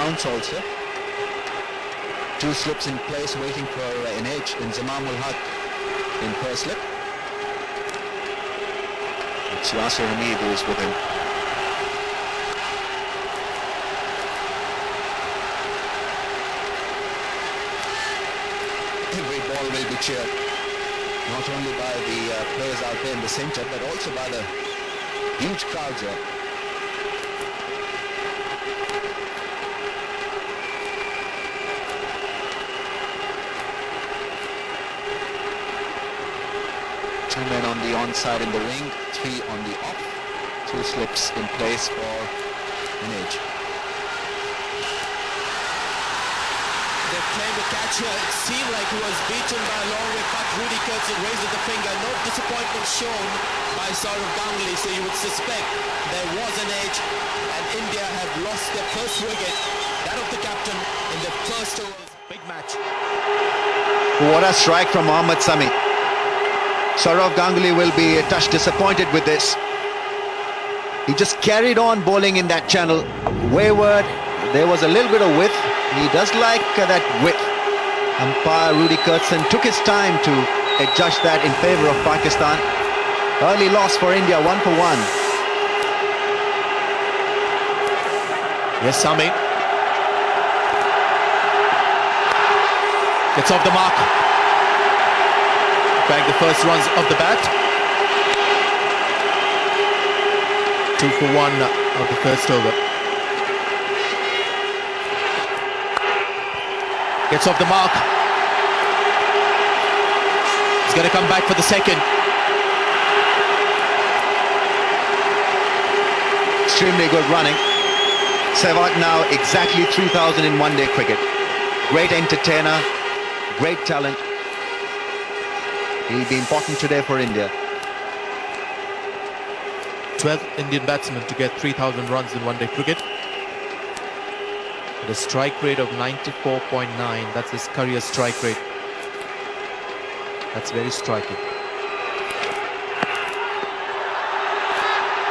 bounce also. Two slips in place waiting for an edge in Zamam ul Haq in first slip. It's Yasser Hamid who's with him. Every ball will be cheered, not only by the players out there in the centre, but also by the huge crowds there. Two men on the onside in the ring, three on the off. Two slips in place for an edge. They claimed the catcher. It seemed like he was beaten by a long way, but Rudy Kurtzen raised the finger. No disappointment shown by Saurav Ganguly, so you would suspect there was an edge, and India have lost their first wicket, that of the captain, in the first over. Big match. What a strike from Mohammad Sami. Saurav Ganguly will be a touch disappointed with this. He just carried on bowling in that channel. Wayward, there was a little bit of width. He does like that width. Umpire Rudy Kurtzen took his time to adjust that in favour of Pakistan. Early loss for India, 1 for 1. Yes, Sami. Gets off the mark. Back the first runs of the bat. 2 for 1 of the first over. Gets off the mark. He's going to come back for the second. Extremely good running. Sehwag now exactly 3,000 in one-day cricket. Great entertainer, great talent. He'll be important today for India. 12th Indian batsman to get 3,000 runs in one-day cricket. With a strike rate of 94.9. That's his career strike rate. That's very striking.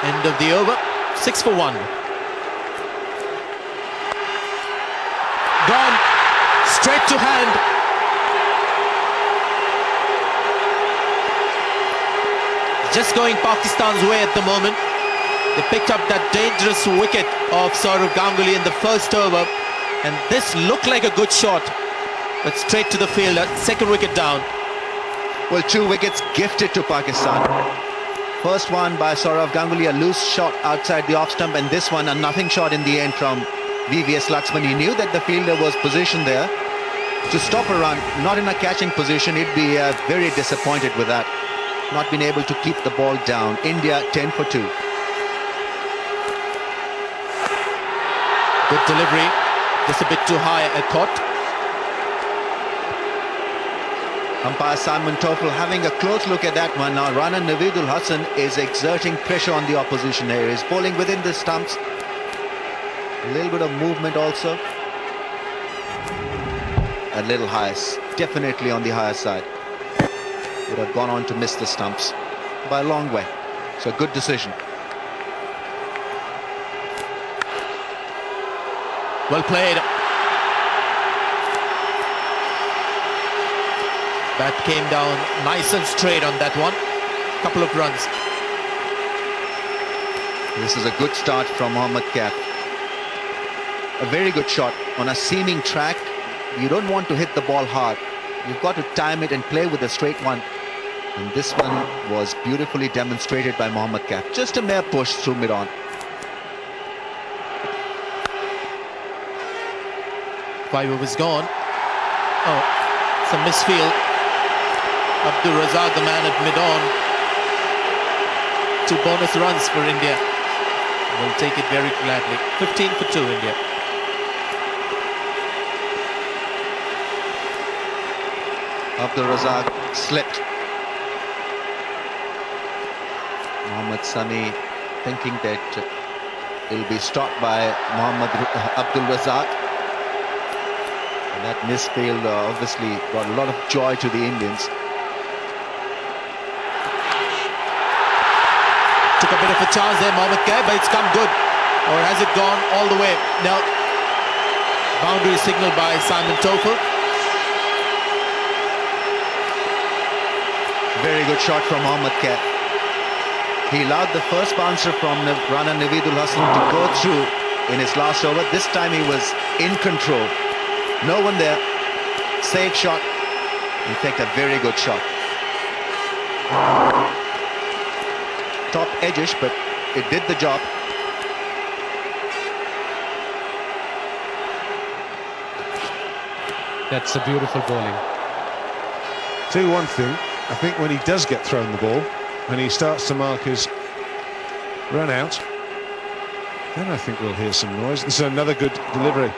End of the over. 6 for 1. Gone. Straight to hand. Just going Pakistan's way at the moment. They picked up that dangerous wicket of Saurav Ganguly in the first over, and this looked like a good shot, but straight to the fielder. Second wicket down. Well, 2 wickets gifted to Pakistan. First one by Saurav Ganguly, a loose shot outside the off stump, and this one a nothing shot in the end from VVS Laxman. He knew that the fielder was positioned there to stop a run, not in a catching position. He'd be very disappointed with that. Not been able to keep the ball down. India 10 for 2. Good delivery. Just a bit too high, I thought. Umpire Simon Toffel having a close look at that one. Now Rana Naveedul Hassan is exerting pressure on the opposition here. He's bowling within the stumps. A little bit of movement also. A little high, definitely on the higher side. Would have gone on to miss the stumps by a long way. So good decision. Well played. Bat came down nice and straight on that one. Couple of runs. This is a good start from Mohammad Kaif. A very good shot on a seaming track. You don't want to hit the ball hard. You've got to time it and play with a straight one. And this one was beautifully demonstrated by Mohammad Kaif. Just a mere push through mid-on. Five overs gone. Oh, some misfield. Abdul Razak, the man at mid-on. 2 bonus runs for India. Will take it very gladly. 15 for 2 India. Abdul Razak slipped. Mohammad Sami thinking that he'll be stopped by Abdul Razak. And that misfield obviously brought a lot of joy to the Indians. Took a bit of a chance there, Mohammad Kaif, but it's come good. Or has it gone all the way? No. Boundary signaled by Simon Toffel. Very good shot from Mohammad Kaif. He allowed the first bouncer from runner Naveedul Hasan to go through in his last over. This time he was in control. No one there. Safe shot. In fact, a very good shot. Top edgish, but it did the job. That's a beautiful bowling. Do one thing, I think when he does get thrown the ball, and he starts to mark his run out, then I think we'll hear some noise. This is another good delivery.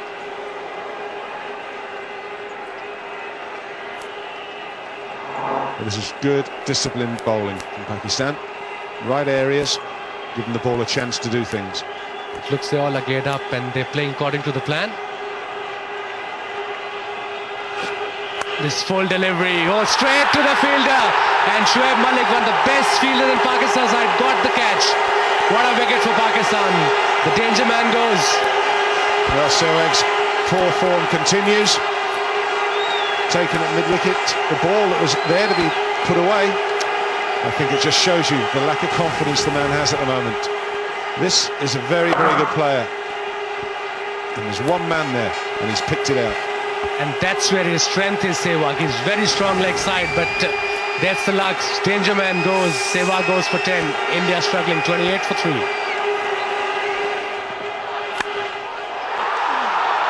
But this is good, disciplined bowling from Pakistan. Right areas, giving the ball a chance to do things. It looks they all are geared up and they're playing according to the plan. This full delivery goes straight to the fielder, and Shoaib Malik, one of the best fielders in Pakistan side, got the catch. What a wicket for Pakistan. The danger man goes. Well, Sehwag's poor form continues. Taken at mid-wicket, the ball that was there to be put away. I think it just shows you the lack of confidence the man has at the moment. This is a very, very good player. And there's one man there, and he's picked it out. And that's where his strength is, Sehwag. He's very strong leg side, but that's the luck. Danger man goes, Sehwag goes for 10. India struggling, 28 for 3.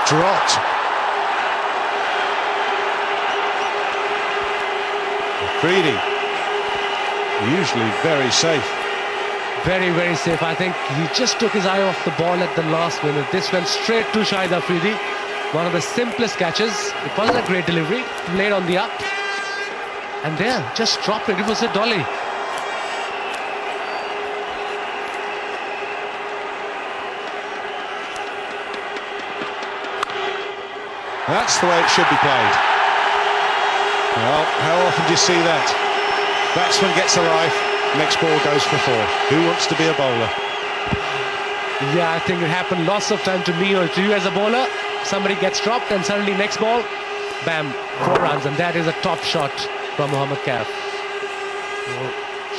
Dropped. Greedy. Usually very safe. Very, very safe. I think he just took his eye off the ball at the last minute. This went straight to Shahid Afridi. One of the simplest catches. It wasn't a great delivery. Laid on the up. And there, just dropped it. It was a dolly. That's the way it should be played. Well, how often do you see that? Batsman gets a life, next ball goes for 4. Who wants to be a bowler? Yeah, I think it happened lots of time to me or to you as a bowler. Somebody gets dropped and suddenly next ball, bam, 4 runs. And that is a top shot from Mohammad Kaif.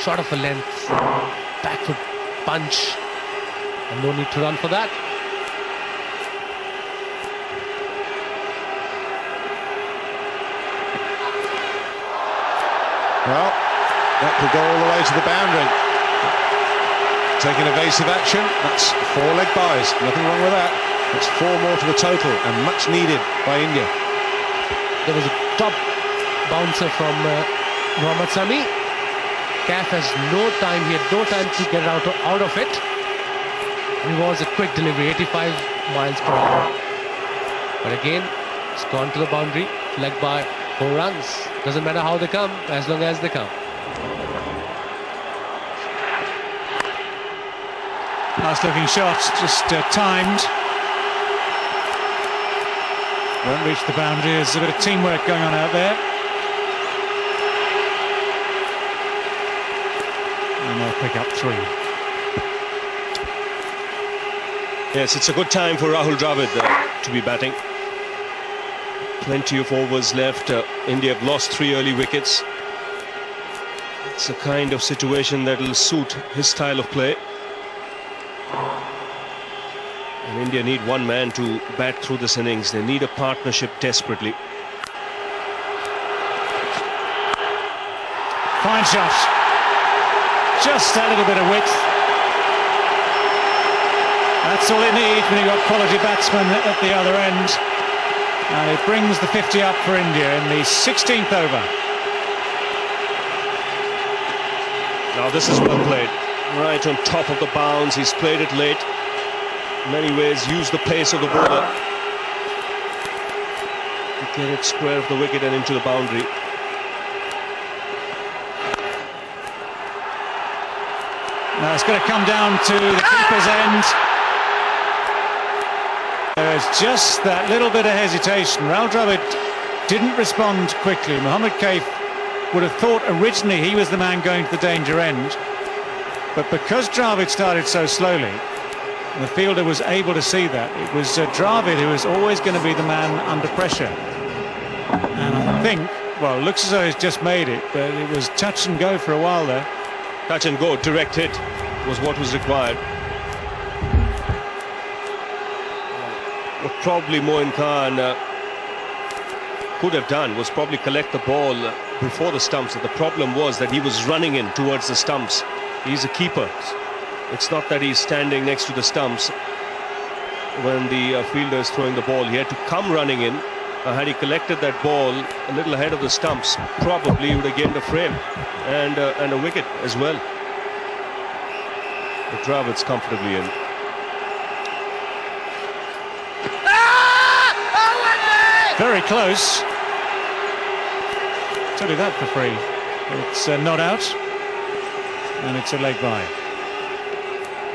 Shot of a length, back foot punch. And no need to run for that. Well, that could go all the way to the boundary. Taking evasive action, that's 4 leg byes. Nothing wrong with that. It's 4 more to the total, and much needed by India. There was a top bouncer from Mohammad Sami. Kaif has no time, he had no time to get out of it. It was a quick delivery, 85 miles per hour. But again, it's gone to the boundary, leg by 4 runs. Doesn't matter how they come, as long as they come. Nice looking shot, just timed. Won't reach the boundary. There's a bit of teamwork going on out there. And they'll pick up 3. Yes, it's a good time for Rahul Dravid to be batting. Plenty of overs left. India have lost 3 early wickets. It's a kind of situation that will suit his style of play. And India need one man to bat through this innings. They need a partnership desperately. Fine shot. Just a little bit of width. That's all it needs when you've got quality batsmen at the other end. And it brings the 50 up for India in the 16th over. Now this is well played. Right on top of the bounce. He's played it late. In many ways, used the pace of the bowler to get it square of the wicket and into the boundary. Now it's going to come down to the keeper's end. There's just that little bit of hesitation. Rahul Dravid didn't respond quickly. Mohammad Kaif would have thought originally he was the man going to the danger end. But because Dravid started so slowly, The fielder was able to see that. It was Dravid who was always going to be the man under pressure. And I think, well, it looks as though he's just made it, but it was touch and go for a while there. Touch and go, direct hit was what was required. What probably Moin Khan could have done was probably collect the ball before the stumps. The problem was that he was running in towards the stumps. He's a keeper. It's not that he's standing next to the stumps when the fielder is throwing the ball. He had to come running in. Had he collected that ball a little ahead of the stumps, probably he would have gained a frame and a wicket as well. But Dravid's comfortably in. Very close. Tell you that for free. It's not out, and it's a leg by.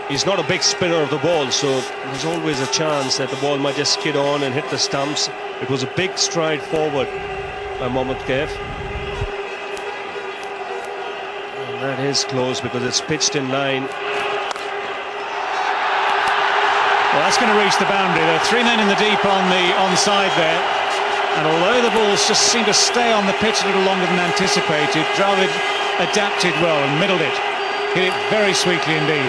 He's not a big spinner of the ball, so there's always a chance that the ball might just skid on and hit the stumps. It was a big stride forward by Mohammad Kaif. And that is close because it's pitched in line. Well, that's going to reach the boundary. There are 3 men in the deep on the onside there. And although the balls just seem to stay on the pitch a little longer than anticipated, Dravid adapted well and middled it. Hit it very sweetly indeed.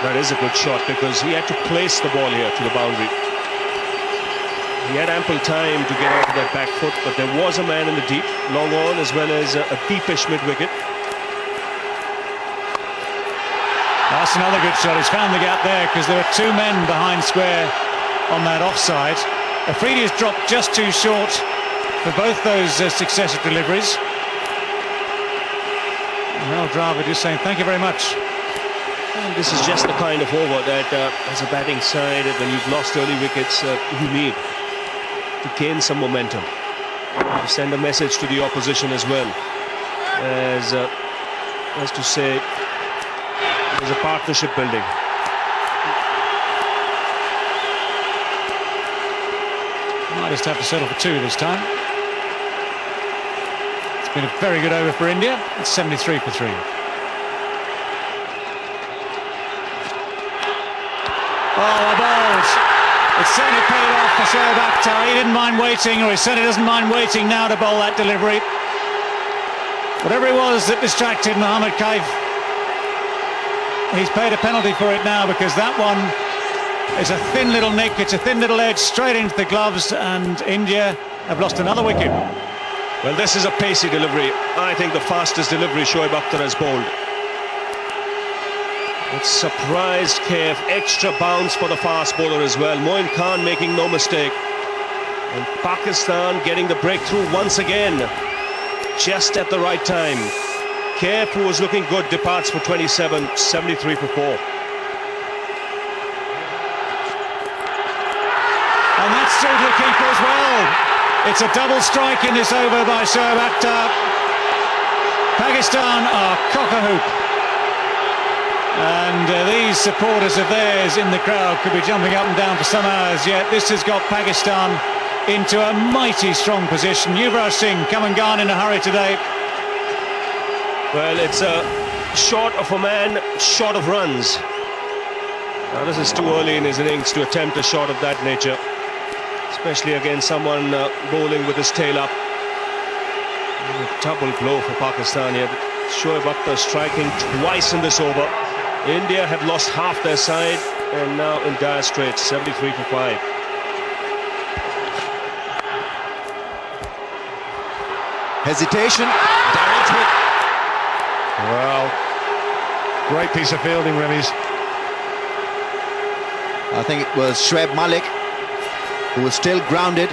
That is a good shot because he had to place the ball here to the boundary. He had ample time to get out of that back foot, but there was a man in the deep, long on as well as a deepish mid-wicket. That's another good shot. He's found the gap there because there were 2 men behind square on that offside. Afridi has dropped just too short for both those successive deliveries. Now Dravid is saying thank you very much. And this is just the kind of over that as a batting side, when you've lost early wickets, you need to gain some momentum, to send a message to the opposition as well, as to say there's a partnership building. Might just have to settle for 2 this time. It's been a very good over for India. It's 73 for 3. Oh, a bold. It certainly paid off for Shoaib Akhtar. He didn't mind waiting, or he certainly doesn't mind waiting now to bowl that delivery. Whatever it was that distracted Mohammad Kaif, he's paid a penalty for it now, because that one is a thin little nick, it's a thin little edge straight into the gloves, and India have lost another wicket. Well, this is a pacey delivery. I think the fastest delivery Shoaib Akhtar has bowled. It surprised Kaif. Extra bounce for the fast bowler as well. Moin Khan making no mistake. And Pakistan getting the breakthrough once again, just at the right time. Kaif, who was looking good, departs for 27, 73 for 4. And that's through to the keeper as well. It's a double strike in this over by Shoaib Akhtar. Pakistan are cock-a-hoop. And these supporters of theirs in the crowd could be jumping up and down for some hours yet. This has got Pakistan into a mighty strong position. Yuvraj Singh come and gone in a hurry today. Well, it's short of a man, short of runs. Now, this is too early in his innings to attempt a shot of that nature, especially against someone bowling with his tail up. A double blow for Pakistan here. Shoaib Akhtar striking twice in this over. India have lost half their side and now in dire straits, 73 for 5. Hesitation, direct hit. Well, great piece of fielding, Remy's. I think it was Shoaib Malik who was still grounded.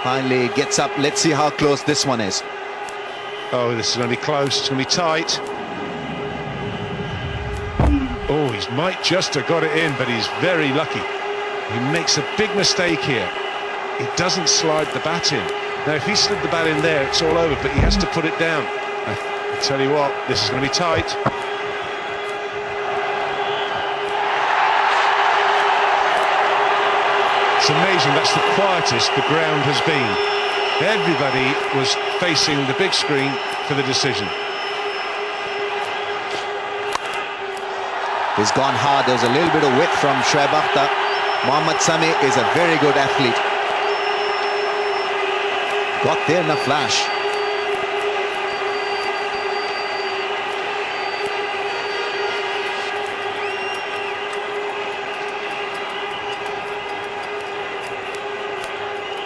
Finally gets up. Let's see how close this one is. Oh, this is going to be close. It's going to be tight. Oh, he might just have got it in, but he's very lucky. He makes a big mistake here. He doesn't slide the bat in. Now, if he slid the bat in there, it's all over, but he has to put it down. I tell you what, this is going to be tight. It's amazing, that's the quietest the ground has been. Everybody was facing the big screen for the decision. He's gone hard. There was a little bit of width from Shoaib Akhtar. Mohammad Sami is a very good athlete. Got there in a flash.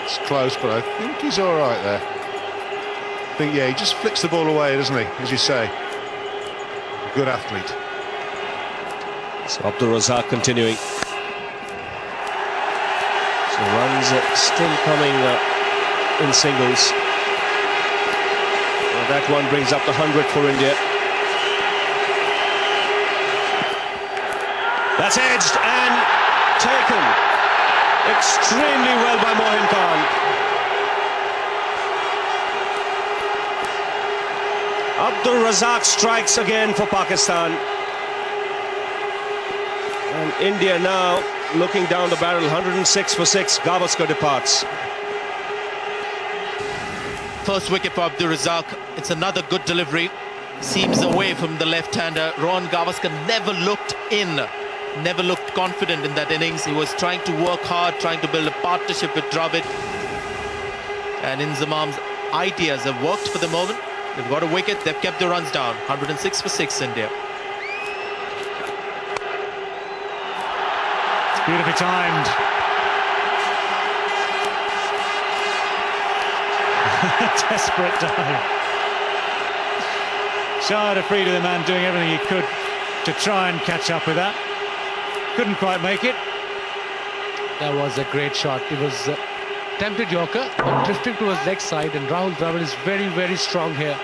It's close, but I think he's all right there. I think, yeah, he just flicks the ball away, doesn't he? As you say, a good athlete. So Abdul Razak continuing. So runs still coming in singles. Well, that one brings up the 100 for India. That's edged and taken extremely well by Mohin Khan. Abdul Razak strikes again for Pakistan. And India now looking down the barrel, 106 for 6. Gavaskar departs. First wicket for Abdul Razak. It's another good delivery. Seems away from the left-hander. Rohan Gavaskar never looked in. Never looked confident in that innings. He was trying to work hard, trying to build a partnership with Dravid. And Inzamam's ideas have worked for the moment. They've got a wicket. They've kept the runs down. 106 for 6, India. Beautifully timed. Desperate dive. Shahid Afridi, the man, doing everything he could to try and catch up with that. Couldn't quite make it. That was a great shot. It was tempted Yorker, but drifting towards leg side, and Rahul Dravid is very, very strong here.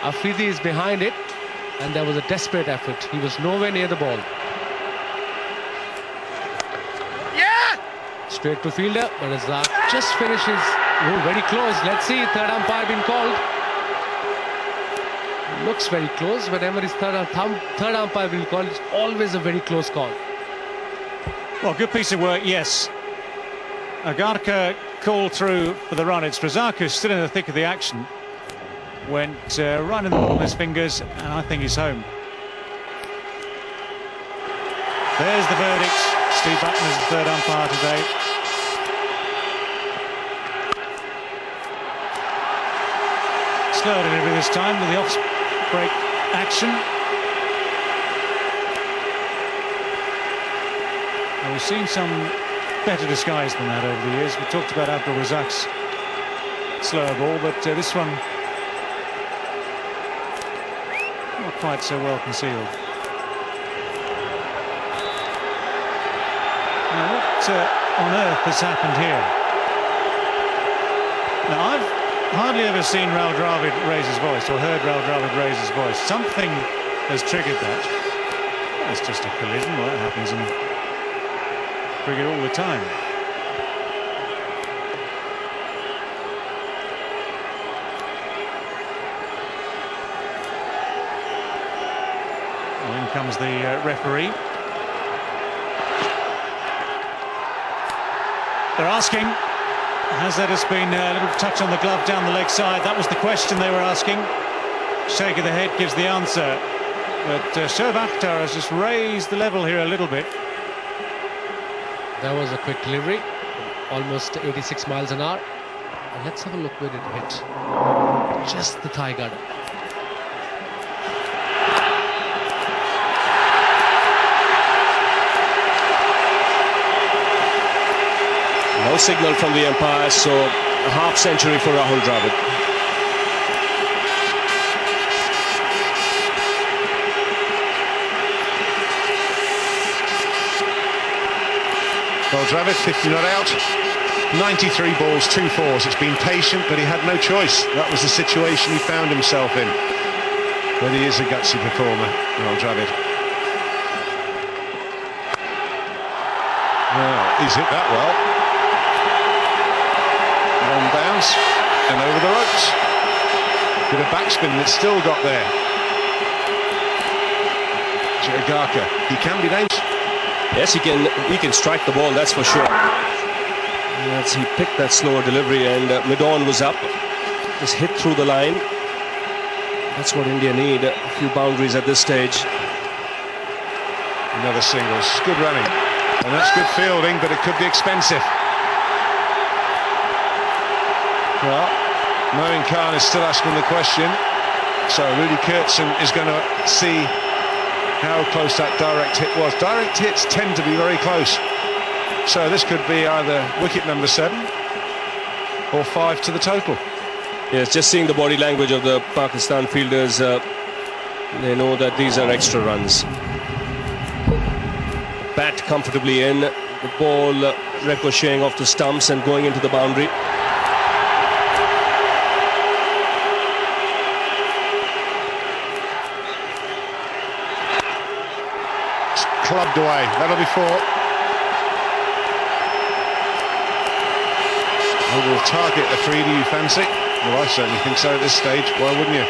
Afridi is behind it, and there was a desperate effort. He was nowhere near the ball. Straight to fielder, but Razak just finishes. Oh, very close. Let's see, third umpire been called. Looks very close. Whenever his third umpire will call, it's always a very close call. Well, good piece of work, yes. Agarkar called through for the run. It's Razak who's still in the thick of the action. Went right in the ball with his fingers, and I think he's home. There's the verdict. Steve Button is the third umpire today. Slower delivery this time with the off-break action. And we've seen some better disguise than that over the years. We talked about Abdul Razak's slower ball, but this one not quite so well concealed. Now, what on earth has happened here? Now, I've hardly ever seen Rahul Dravid raise his voice, or heard Rahul Dravid raise his voice. Something has triggered that. Well, it's just a collision. Well, that happens in cricket all the time. Well, in comes the referee. They're asking, has there just been a little touch on the glove down the leg side? That was the question they were asking. Shake of the head gives the answer. But Shoaib Akhtar has just raised the level here a little bit. That was a quick delivery, almost 86 miles an hour. And let's have a look where it hit. Just the thigh guard. No signal from the umpire, so a half century for Rahul Dravid. Well, Dravid, 50 not out, 93 balls, 2 fours. It's been patient, but he had no choice. That was the situation he found himself in. But he is a gutsy performer, Rahul Dravid. Well, he's hit that well. On bounce and over the ropes. Bit of backspin, and it's still got there. Agarkar, he can be dangerous. Yes, he can strike the ball, that's for sure. As he picked that slower delivery, and mid-on was up. Just hit through the line. That's what India need, a few boundaries at this stage. Another singles. Good running. And that's good fielding, but it could be expensive. Well, Moin Khan is still asking the question. So Rudy Kurtzen is going to see how close that direct hit was. Direct hits tend to be very close. So this could be either wicket number 7 or 5 to the total. Yes, just seeing the body language of the Pakistan fielders, they know that these are extra runs. Bat comfortably in, the ball ricocheting off the stumps and going into the boundary. It's clubbed away, that'll be 4. Will target a 3, do you fancy? Well, I certainly think so at this stage. Why wouldn't you?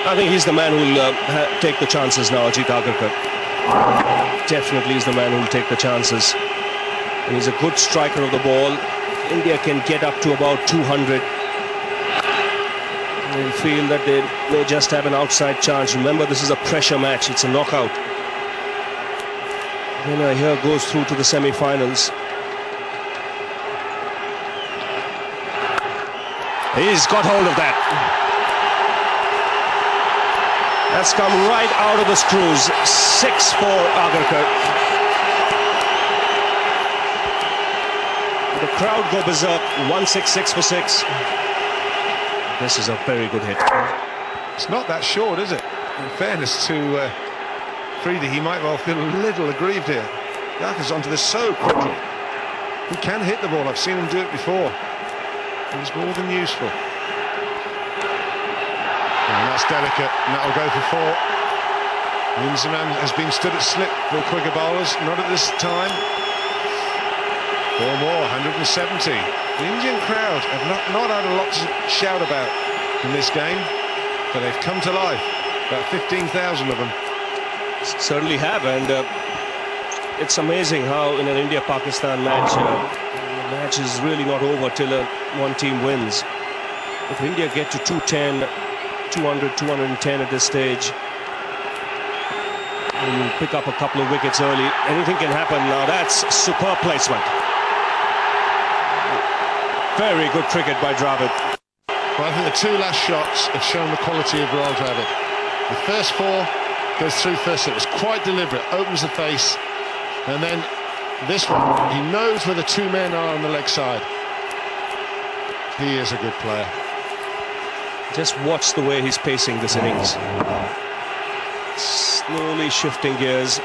I think he's the man who'll take the chances now, Ajit Agarkar. Definitely is the man who'll take the chances. And he's a good striker of the ball. India can get up to about 200. They'll feel that they may just have an outside chance. Remember, this is a pressure match. It's a knockout. Winner here goes through to the semi-finals. He's got hold of that. That's come right out of the screws. 6 for Agarkar. The crowd go berserk. 166 for 6. This is a very good hit. It's not that short, is it? In fairness to Friede, he might well feel a little aggrieved here. Agarkar's onto this so quickly. He can hit the ball. I've seen him do it before. He's more than useful. And that's delicate, and that'll go for 4. Linzemann has been stood at slip for quicker bowlers, not at this time. 4 more, 170. The Indian crowd have not had a lot to shout about in this game, but they've come to life. About 15,000 of them. Certainly have, and it's amazing how in an India-Pakistan match, the match is really not over till one team wins. If India get to 210, 200, 210 at this stage, and pick up a couple of wickets early, anything can happen. Now that's superb placement. Very good cricket by Dravid. Well, I think the 2 last shots have shown the quality of Rahul Dravid. The first 4 goes through first. It was quite deliberate, opens the face, and then this one, he knows where the 2 men are on the leg side. He is a good player. Just watch the way he's pacing this innings. Slowly shifting gears.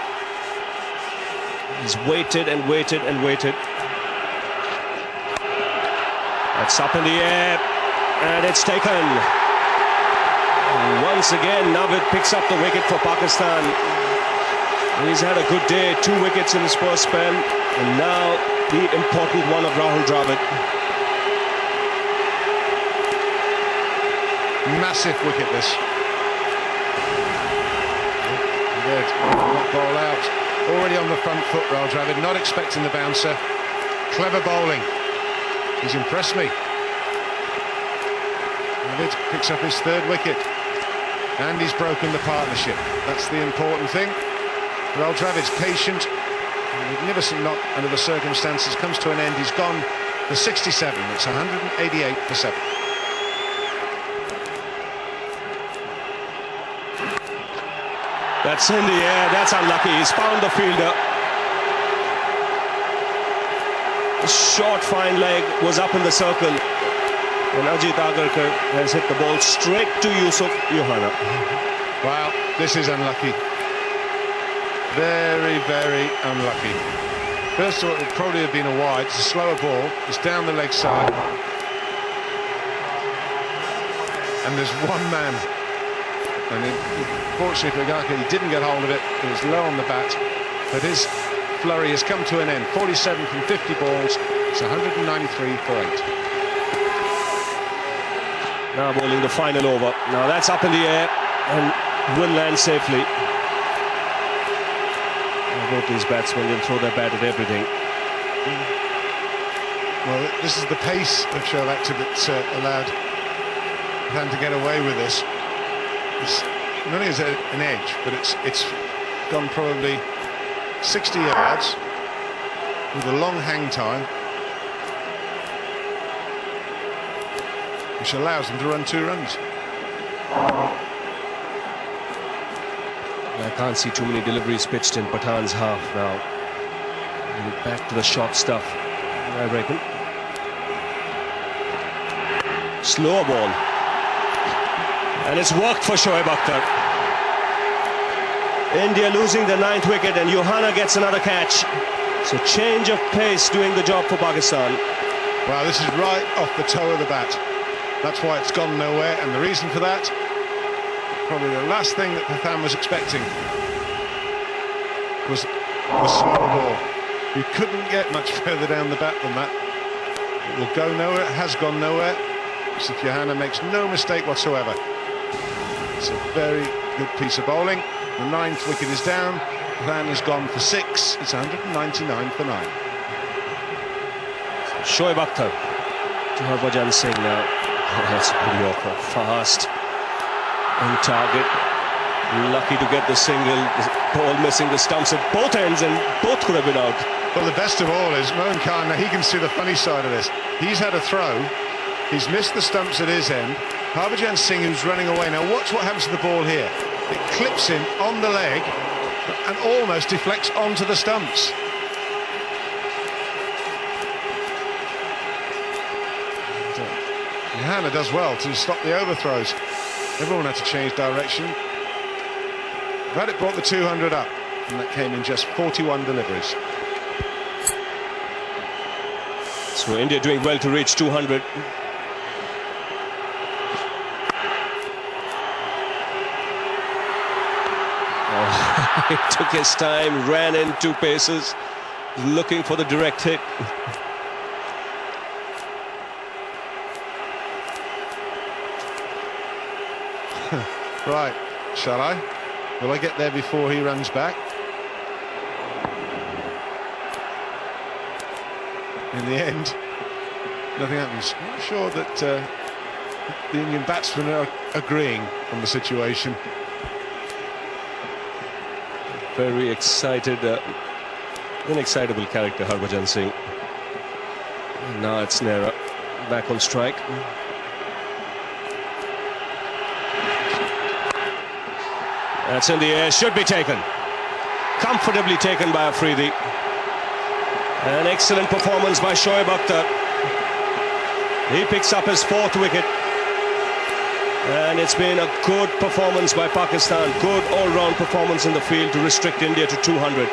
He's waited and waited and waited. That's up in the air, and it's taken. And once again, Navid picks up the wicket for Pakistan. He's had a good day, 2 wickets in his first spell, and now the important one of Rahul Dravid. Massive wicket this. Good. Not ball out. Already on the front foot, Rahul Dravid, not expecting the bouncer. Clever bowling. He's impressed me. Navid picks up his 3rd wicket. And he's broken the partnership. That's the important thing. Rahul Dravid's patient. A magnificent knock under the circumstances comes to an end. He's gone for 67. It's 188 for 7. That's in the air, that's unlucky. He's found the fielder. The short, fine leg was up in the circle. And Ajit Agarkar has hit the ball straight to Yusuf Yohana. Wow, this is unlucky. Very, very unlucky. First of all, it would probably have been a wide. It's a slower ball. It's down the leg side. And there's one man. And fortunately for Agarkar, he didn't get hold of it. It was low on the bat. But his flurry has come to an end. 47 from 50 balls. It's 193 for 8. Now bowling the final over. Now that's up in the air and will land safely. Both these batsmen will throw their bat at everything. Well, this is the pace of Shoaib Akhtar that's allowed them to get away with this. It's not only is it an edge, but it's gone probably 60 yards with a long hang time, which allows them to run 2 runs. I can't see too many deliveries pitched in Pathan's half now. Back to the short stuff, I reckon. Slower ball. And it's worked for Shoaib Akhtar. India losing the 9th wicket, and Johanna gets another catch. So change of pace doing the job for Pakistan. Well, this is right off the toe of the bat. That's why it's gone nowhere, and the reason for that, probably the last thing that Pathan was expecting was the slower ball. You couldn't get much further down the bat than that. It will go nowhere, it has gone nowhere. So Johanna makes no mistake whatsoever. It's a very good piece of bowling. The 9th wicket is down. Pathan has gone for 6. It's 199 for 9. Shoaib Akhtar to Harbhajan Singh now. Oh, that's a good yorker. Fast. On target. Lucky to get the single. The ball missing the stumps at both ends, and both could have been out. Well, the best of all is Mohan Khan. Now he can see the funny side of this. He's had a throw. He's missed the stumps at his end. Harbhajan Singh, who's running away. Now watch what happens to the ball here. It clips him on the leg and almost deflects onto the stumps. Johanna does well to stop the overthrows. Everyone had to change direction. But it brought the 200 up, and that came in just 41 deliveries. So India doing well to reach 200. He took his time, ran in 2 paces, looking for the direct hit. Right, shall I? Will I get there before he runs back? In the end, nothing happens. I'm not sure that the Indian batsmen are agreeing on the situation. Very excited, an excitable character, Harbhajan Singh. And now it's Nehra back on strike. That's in the air, should be taken. Comfortably taken by Afridi. An excellent performance by Shoaib Akhtar. He picks up his 4th wicket. And it's been a good performance by Pakistan. Good all-round performance in the field to restrict India to 200.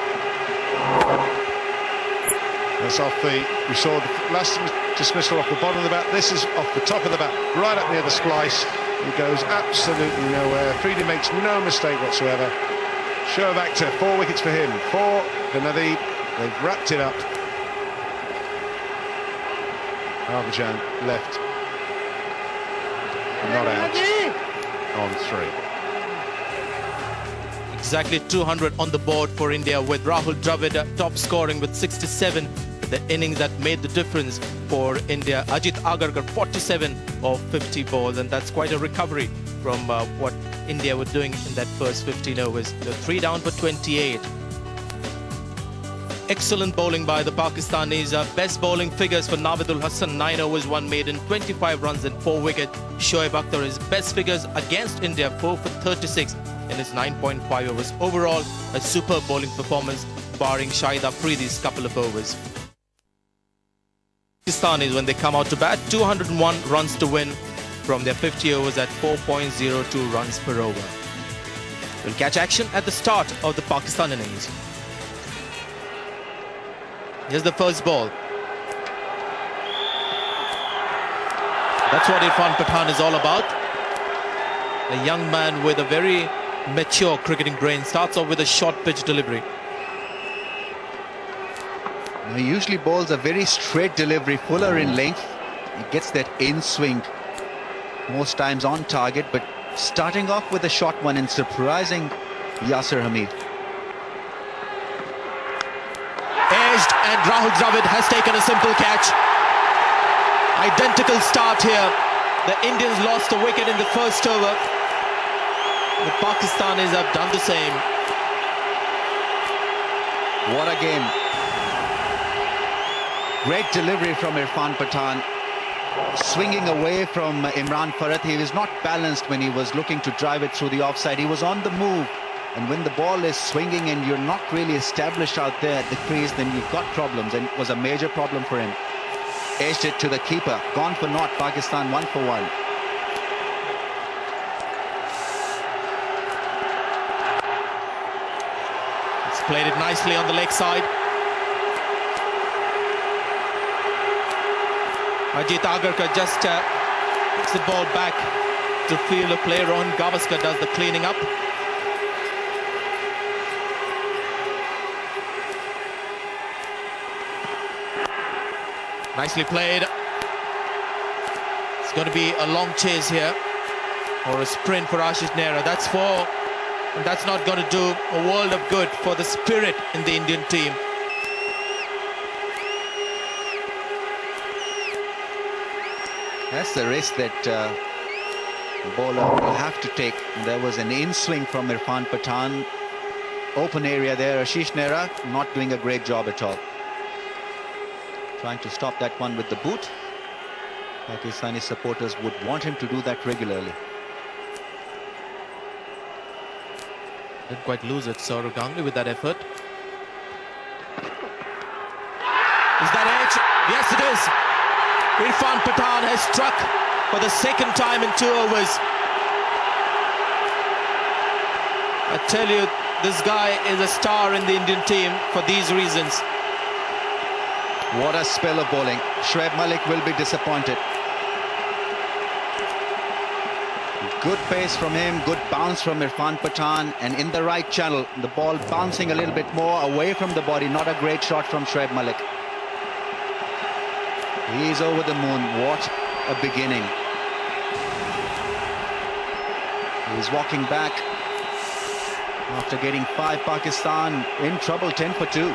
That's off we saw the last dismissal off the bottom of the bat. This is off the top of the bat, right up near the splice. It goes absolutely nowhere. Afridi makes no mistake whatsoever. Shoaib Akhtar, 4 wickets for him. 4 for Nadeeb. They've wrapped it up. Harbhajan left. Not out on 3. Exactly 200 on the board for India, with Rahul Dravid top scoring with 67. The innings that made the difference for India. Ajit Agarkar 47 of 50 balls, and that's quite a recovery from what India were doing in that first 15 overs. They're 3 down for 28. Excellent bowling by the Pakistanis. Best bowling figures for Navidul Hassan, 9 overs, 1 maiden, 25 runs and 4 wickets. Shoaib Akhtar, his best figures against India, 4 for 36 in his 9.5 overs. Overall, a superb bowling performance, barring Shahid Afridi's couple of overs. Pakistanis, when they come out to bat, 201 runs to win from their 50 overs at 4.02 runs per over. We'll catch action at the start of the Pakistan innings. Here's the first ball. That's what Irfan Pathan is all about. A young man with a very mature cricketing brain. Starts off with a short pitch delivery. Now, he usually bowls a very straight delivery, fuller in length. He gets that in swing most times on target, but starting off with a short one and surprising Yasir Hamid. Edged, and Rahul Dravid has taken a simple catch. Identical start here. The Indians lost a wicket in the first over. The Pakistanis have done the same. What a game. Great delivery from Irfan Pathan. Swinging away from Imran Farhat. He was not balanced when he was looking to drive it through the offside. He was on the move. And when the ball is swinging and you're not really established out there at the crease, then you've got problems. And it was a major problem for him. Edged it to the keeper. Gone for naught. Pakistan 1 for 1. He's played it nicely on the leg side. Ajit Agarkar just puts the ball back to field a player on. Gavaskar does the cleaning up. Nicely played. It's going to be a long chase here, or a sprint for Ashish Nehra. That's four, and that's not going to do a world of good for the spirit in the Indian team. That's the risk that the bowler will have to take. There was an in-swing from Irfan Pathan. Open area there. Ashish Nehra not doing a great job at all. Trying to stop that one with the boot. Pakistani supporters would want him to do that regularly. Didn't quite lose it, Saurav Ganguly, with that effort. Is that edge? Yes, it is. Irfan Pathan has struck for the second time in 2 overs. I tell you, this guy is a star in the Indian team for these reasons. What a spell of bowling. Shoaib Malik will be disappointed. Good pace from him, good bounce from Irfan Pathan, and in the right channel. The ball bouncing a little bit more away from the body. Not a great shot from Shoaib Malik. He's over the moon. What a beginning. He's walking back after getting 5. Pakistan in trouble, 10 for 2.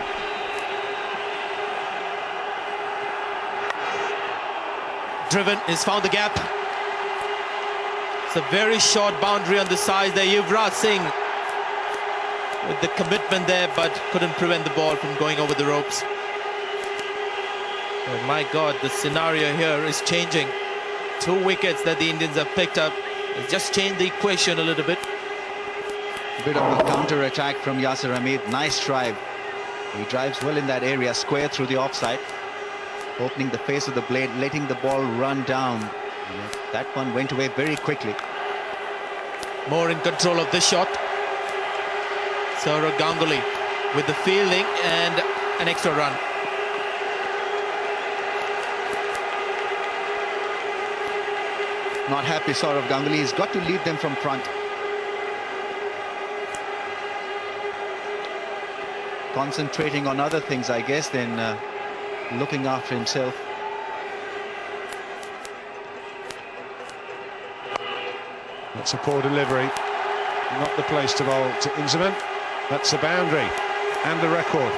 Driven, he's found the gap. It's a very short boundary on the side there. Yuvraj Singh with the commitment there, but couldn't prevent the ball from going over the ropes. Oh my God, the scenario here is changing. 2 wickets that the Indians have picked up. It's just changed the equation a little bit. A bit of a counter-attack from Yasir Hamid. Nice drive. He drives well in that area, square through the offside. Opening the face of the blade, letting the ball run down. That one went away very quickly. More in control of this shot. Saurav Ganguly with the fielding and an extra run. Not happy, Saurav Ganguly. He's got to lead them from front. Concentrating on other things, I guess, than looking after himself. That's a poor delivery. Not the place to bowl to Inzamam. That's a boundary and a record.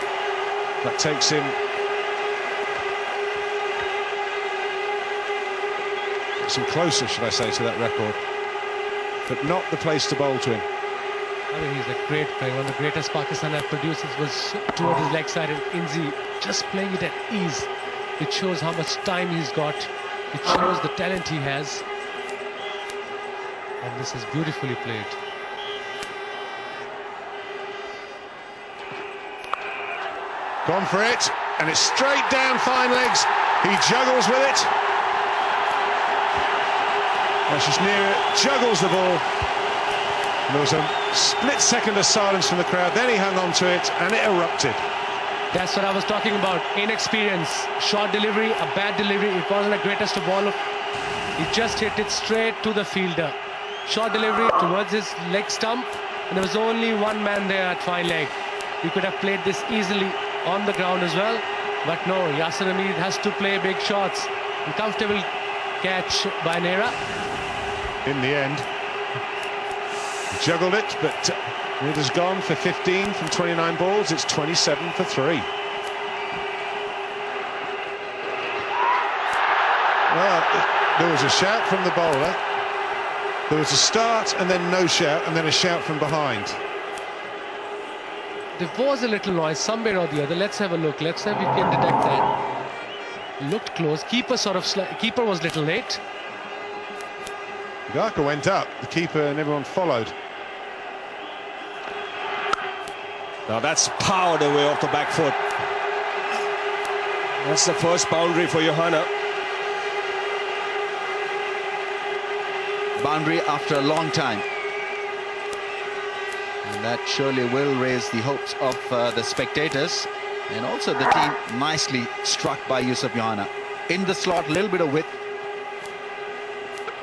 That takes him some closer, should I say, to that record. But not the place to bowl to him. I mean, he's a great player. One of the greatest Pakistan have produced was toward his leg side, and Inzi just playing it at ease. It shows how much time he's got. It shows the talent he has. And this is beautifully played. Gone for it, and it's straight down fine legs. He juggles with it. Ashish Nehra juggles the ball. And there was a split second of silence from the crowd. Then he hung on to it, and it erupted. That's what I was talking about. Inexperience. Short delivery, a bad delivery. It wasn't the greatest of all. He just hit it straight to the fielder. Short delivery towards his leg stump, and there was only one man there at fine leg. He could have played this easily on the ground as well, but no, Yasir Hamid has to play big shots. Uncomfortable catch by Nehra. In the end, he juggled it, but it has gone for 15 from 29 balls. It's 27 for 3. Well, there was a shout from the bowler. There was a start and then no shout, and then a shout from behind. There was a little noise somewhere or the other. Let's have a look. Let's see if we can detect that. Looked close. Keeper was a little late. Garka went up, the keeper and everyone followed. Now that's powered away off the back foot. That's the first boundary for Johanna. Boundary after a long time. And that surely will raise the hopes of the spectators and also the team. Nicely struck by Yusuf Johanna. In the slot, a little bit of width.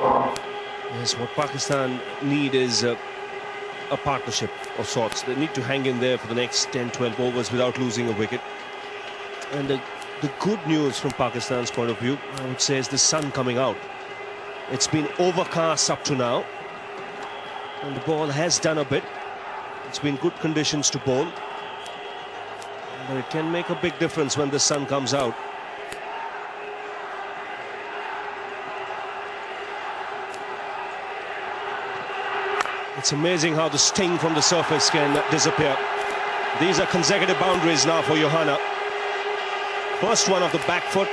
Yes, what Pakistan need is a partnership of sorts. They need to hang in there for the next 10-12 overs without losing a wicket. And the good news from Pakistan's point of view, I would say, is the sun coming out. It's been overcast up to now, and the ball has done a bit. It's been good conditions to bowl, but it can make a big difference when the sun comes out. It's amazing how the sting from the surface can disappear. These are consecutive boundaries now for Johanna. First one off the back foot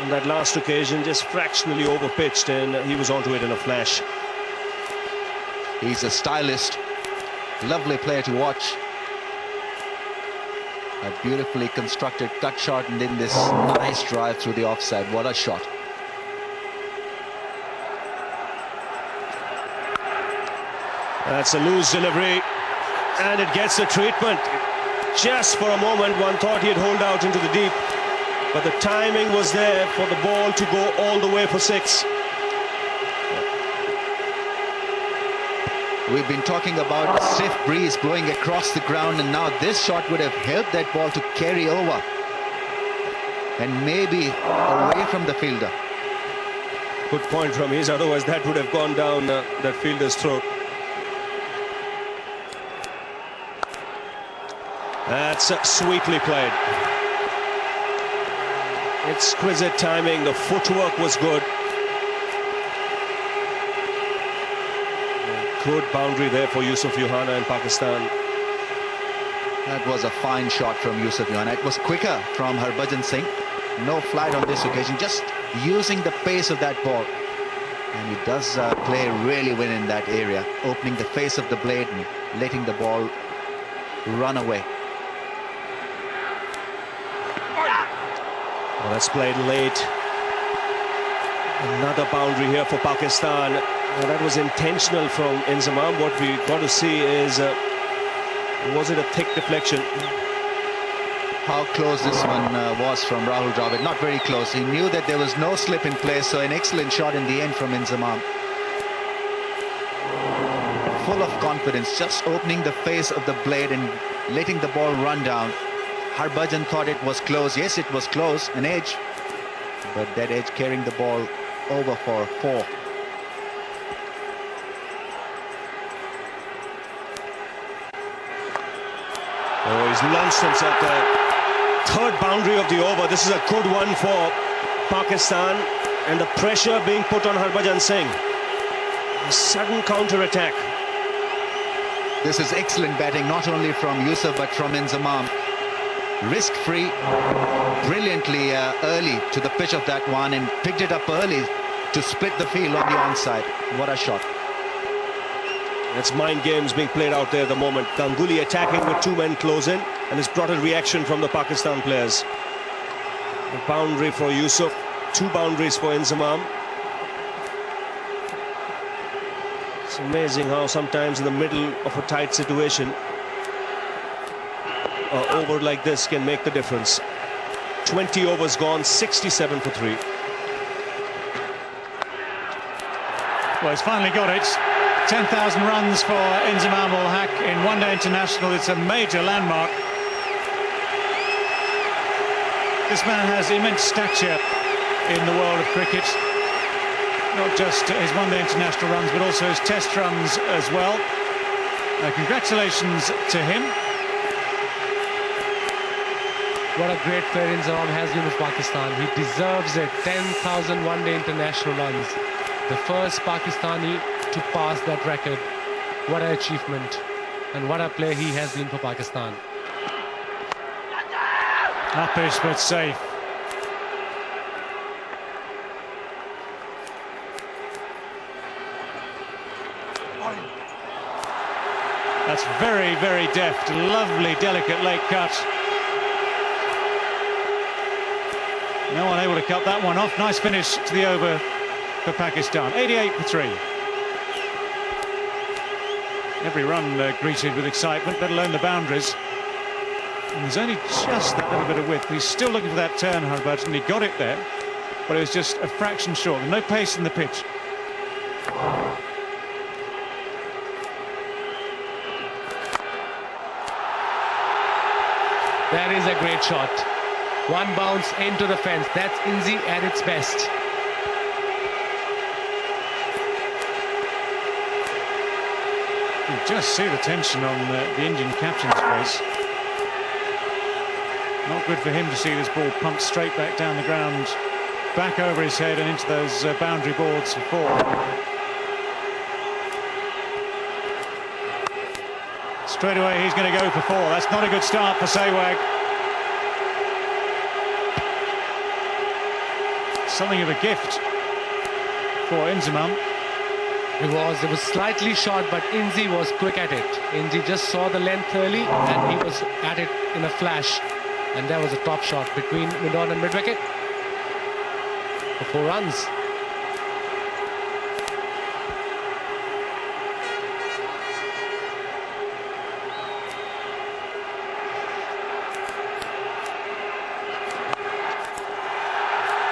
on that last occasion, just fractionally over-pitched, and he was onto it in a flash. He's a stylist. Lovely player to watch. A beautifully constructed cut shot, and then this nice drive through the offside. What a shot. That's a loose delivery, and it gets the treatment. Just for a moment, one thought he'd hold out into the deep, but the timing was there for the ball to go all the way for 6. We've been talking about a stiff breeze blowing across the ground, and now this shot would have helped that ball to carry over and maybe away from the fielder. Good point from his, otherwise that would have gone down that fielder's throat. That's sweetly played. Exquisite timing, the footwork was good. Good boundary there for Yusuf Johanna in Pakistan. That was a fine shot from Yusuf Johanna. It was quicker from Harbhajan Singh. No flight on this occasion, just using the pace of that ball. And he does play really well in that area, opening the face of the blade and letting the ball run away. Well, that's played late. Another boundary here for Pakistan. Well, that was intentional from Inzamam. What we got to see is, was it a thick deflection? How close this one was from Rahul Dravid. Not very close. He knew that there was no slip in place, so an excellent shot in the end from Inzamam. Full of confidence, just opening the face of the blade and letting the ball run down. Harbhajan thought it was close. Yes, it was close, an edge, but that edge carrying the ball over for 4. Oh, he's launched himself there. Third boundary of the over. This is a good one for Pakistan, and the pressure being put on Harbhajan Singh. A sudden counter-attack. This is excellent batting, not only from Yusuf but from Inzamam. Risk-free, brilliantly early to the pitch of that one, and picked it up early to split the field on the onside. What a shot. It's mind games being played out there at the moment. Ganguly attacking with 2 men close in, and it's brought a reaction from the Pakistan players. A boundary for Yusuf, 2 boundaries for Inzamam. It's amazing how sometimes in the middle of a tight situation, an over like this can make the difference. 20 overs gone, 67 for 3. Well, he's finally got it. 10,000 runs for Inzamam ul Haq in one-day international. It's a major landmark. This man has immense stature in the world of cricket. Not just his one-day international runs, but also his test runs as well. Congratulations to him. What a great player Inzamam has been with Pakistan. He deserves it. 10,000 one-day international runs. The first Pakistani to pass that record. What an achievement. And what a player he has been for Pakistan. Uppish but safe. That's very, very deft. Lovely, delicate late cut. No one able to cut that one off. Nice finish to the over for Pakistan. 88 for 3. Every run greeted with excitement, let alone the boundaries. And there's only just that little bit of width. He's still looking for that turn, Harbhajan, and he got it there, but it was just a fraction short. There's no pace in the pitch. That is a great shot. One bounce into the fence. That's Inzi at its best. You just see the tension on the Indian captain's face. Not good for him to see this ball pumped straight back down the ground, back over his head and into those boundary boards for 4. Straight away he's going to go for 4. That's not a good start for Sehwag. Something of a gift for Inzamam. It was slightly short, but Inzi was quick at it. Inzi just saw the length early and he was at it in a flash. And there was a top shot between mid-on and mid-wicket for 4 runs.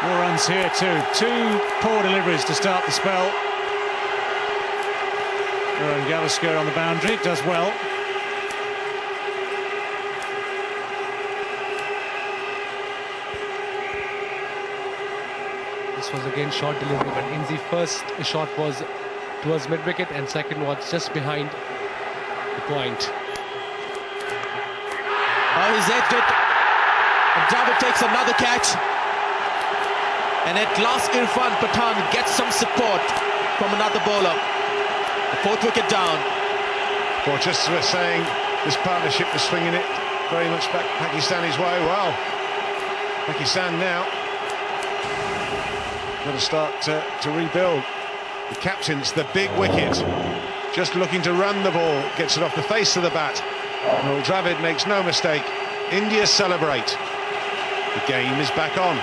More runs here too. 2 poor deliveries to start the spell. And Gavaskar on the boundary, does well. This was again short delivery, but Inzi first shot was towards mid-wicket and second was just behind the point. Oh, he's edged it. And Dravid takes another catch. And at last Irfan Pathan gets some support from another bowler. The 4th wicket down. Well, just as we're saying, this partnership was swinging it very much back Pakistani's way. Well, Pakistan now got to start to rebuild. The captain's the big wicket, just looking to run the ball, gets it off the face of the bat. Well, Dravid makes no mistake. India celebrate. The game is back on.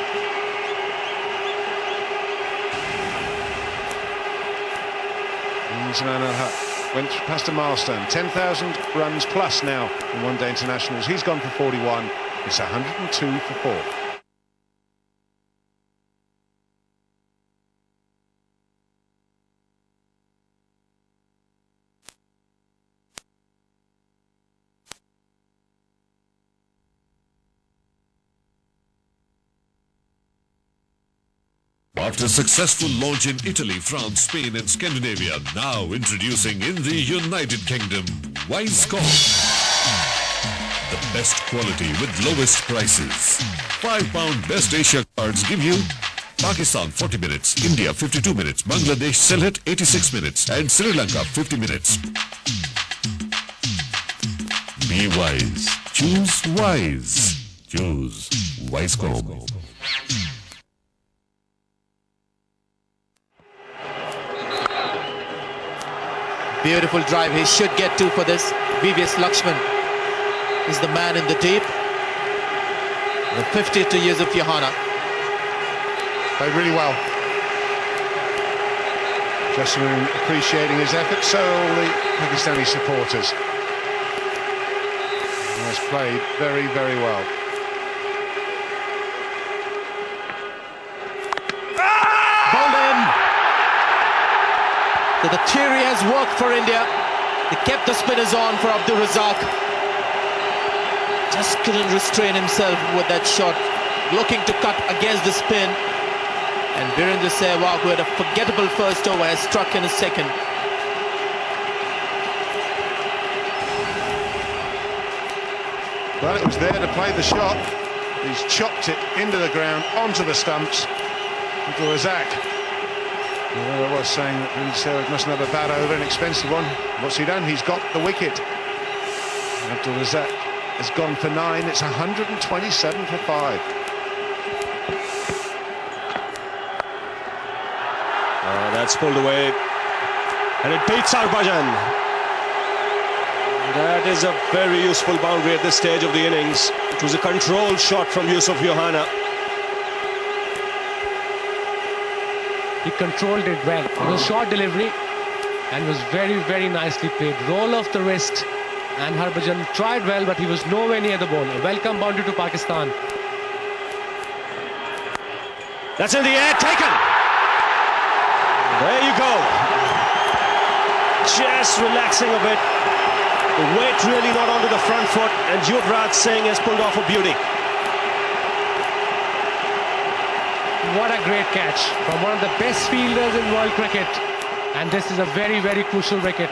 Inzamam al-Haq went past a milestone, 10,000 runs plus now in one-day internationals. He's gone for 41. It's 102 for 4. After successful launch in Italy, France, Spain and Scandinavia, now introducing in the United Kingdom, Wisecom. The best quality with lowest prices. £5 Best Asia cards give you Pakistan 40 minutes, India 52 minutes, Bangladesh Sylhet 86 minutes and Sri Lanka 50 minutes. Be wise. Choose wise. Choose Wisecom. Beautiful drive. He should get 2 for this. VVS Lakshman is the man in the deep. The 50th to Yusuf Yohana. Played really well. Dressing room appreciating his effort, so all the Pakistani supporters. He has played very, very well. So the theory has worked for India. They kept the spinners on for Abdul Razak. Just couldn't restrain himself with that shot, looking to cut against the spin. And Virendra Sehwag, who had a forgettable first over, has struck in a second. Well, it was there to play the shot. He's chopped it into the ground, onto the stumps. Abdul Razak. Well, I was saying that Virendra Sehwag mustn't have a bad over, an expensive one. What's he done? He's got the wicket. Abdul Razak has gone for 9. It's 127 for 5. That's pulled away, and it beats Harbhajan. That is a very useful boundary at this stage of the innings. It was a controlled shot from Yusuf Johanna. He controlled it well. It was short delivery and was very, very nicely played. Roll off the wrist, and Harbhajan tried well, but he was nowhere near the ball. A welcome boundary to Pakistan. That's in the air, taken. There you go. Just relaxing a bit. The weight really not onto the front foot, and Yuvraj Singh has pulled off a beauty. What a great catch from one of the best fielders in world cricket. And this is a very, very crucial wicket.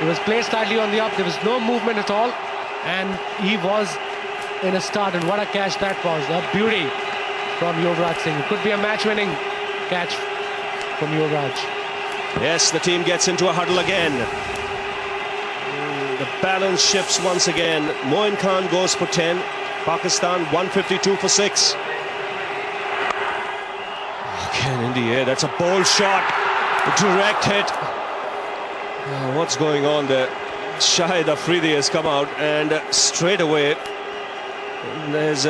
It was placed slightly on the up. There was no movement at all. And he was in a start. And what a catch that was. A beauty from Yuvraj Singh. It could be a match-winning catch from Yuvraj. Yes, the team gets into a huddle again. The balance shifts once again. Moin Khan goes for 10. Pakistan 152 for 6. Again in the air. That's a bold shot. A direct hit. What's going on there? Shahid Afridi has come out, and straight away there's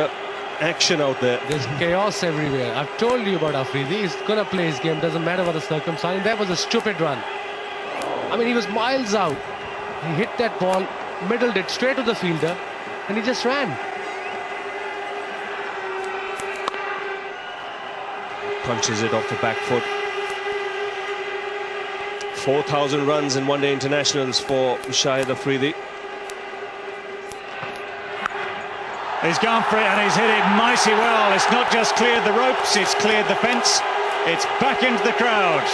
action out there. There's chaos everywhere. I've told you about Afridi. He's gonna play his game. Doesn't matter what the circumstance. That was a stupid run. I mean, he was miles out. He hit that ball, middled it straight to the fielder, and he just ran. Punches it off the back foot. 4,000 runs in one-day internationals for Shahid Afridi. He's gone for it, and he's hit it mighty well. It's not just cleared the ropes, it's cleared the fence. It's back into the crowd.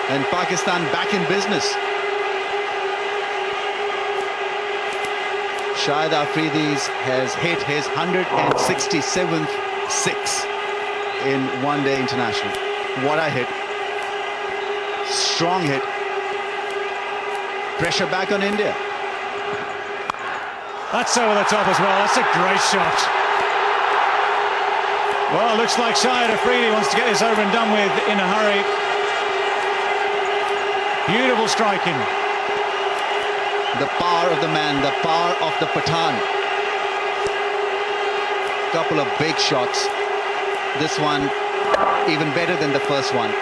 And Pakistan back in business. Shahid Afridi has hit his 167th six in one-day international. What a hit. Strong hit. Pressure back on India. That's over the top as well. That's a great shot. Well, looks like Shahid Afridi wants to get this over and done with in a hurry. Beautiful striking. The power of the man, the power of the Pathan. Couple of big shots. This one even better than the first one.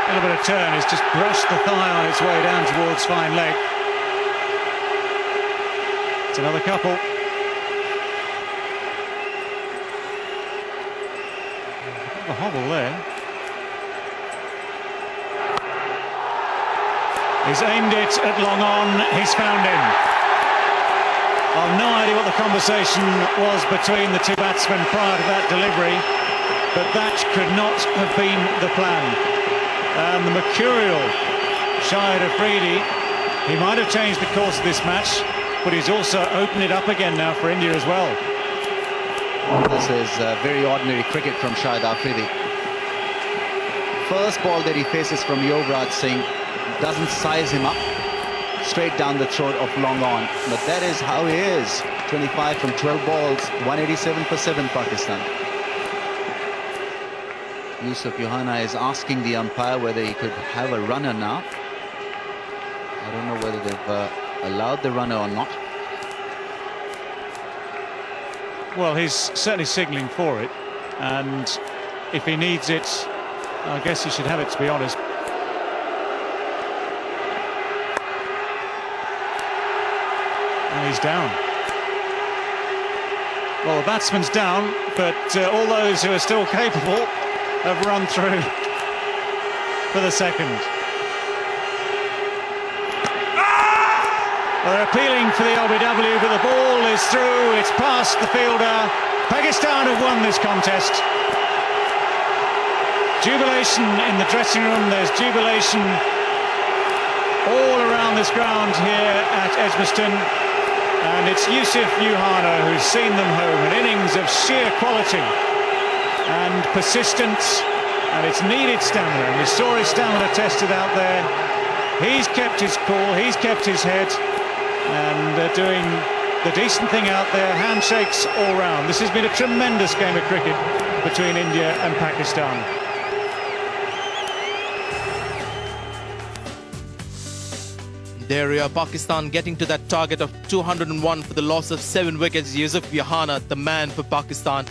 A little bit of turn. It's just brushed the thigh on its way down towards fine leg. It's another couple. A hobble there. He's aimed it at long on. He's found him. I've no idea what the conversation was between the two batsmen prior to that delivery, but that could not have been the plan. And the mercurial Shahid Afridi, he might have changed the course of this match, but he's also opened it up again now for India as well. This is very ordinary cricket from Shahid Afridi. First ball that he faces from Yuvraj Singh doesn't size him up. Straight down the throat of long on. But that is how he is. 25 from 12 balls, 187 for 7 Pakistan. Yusuf Johanna is asking the umpire whether he could have a runner now. I don't know whether they've allowed the runner or not. Well, he's certainly signalling for it, and if he needs it, I guess he should have it, to be honest. And he's down. Well, the batsman's down, but all those who are still capable have run through for the second. Well, they're appealing for the LBW, but the ball is through. It's past the fielder. Pakistan have won this contest. Jubilation in the dressing room. There's jubilation all around this ground here at Edgbaston. And it's Yusuf Johanna who's seen them home. An innings of sheer quality and persistence, and it's needed stamina. And we saw his stamina tested out there. He's kept his cool, he's kept his head, and doing the decent thing out there, handshakes all round. This has been a tremendous game of cricket between India and Pakistan. There we are, Pakistan getting to that target of 201 for the loss of 7 wickets. Yusuf Yahana, the man for Pakistan,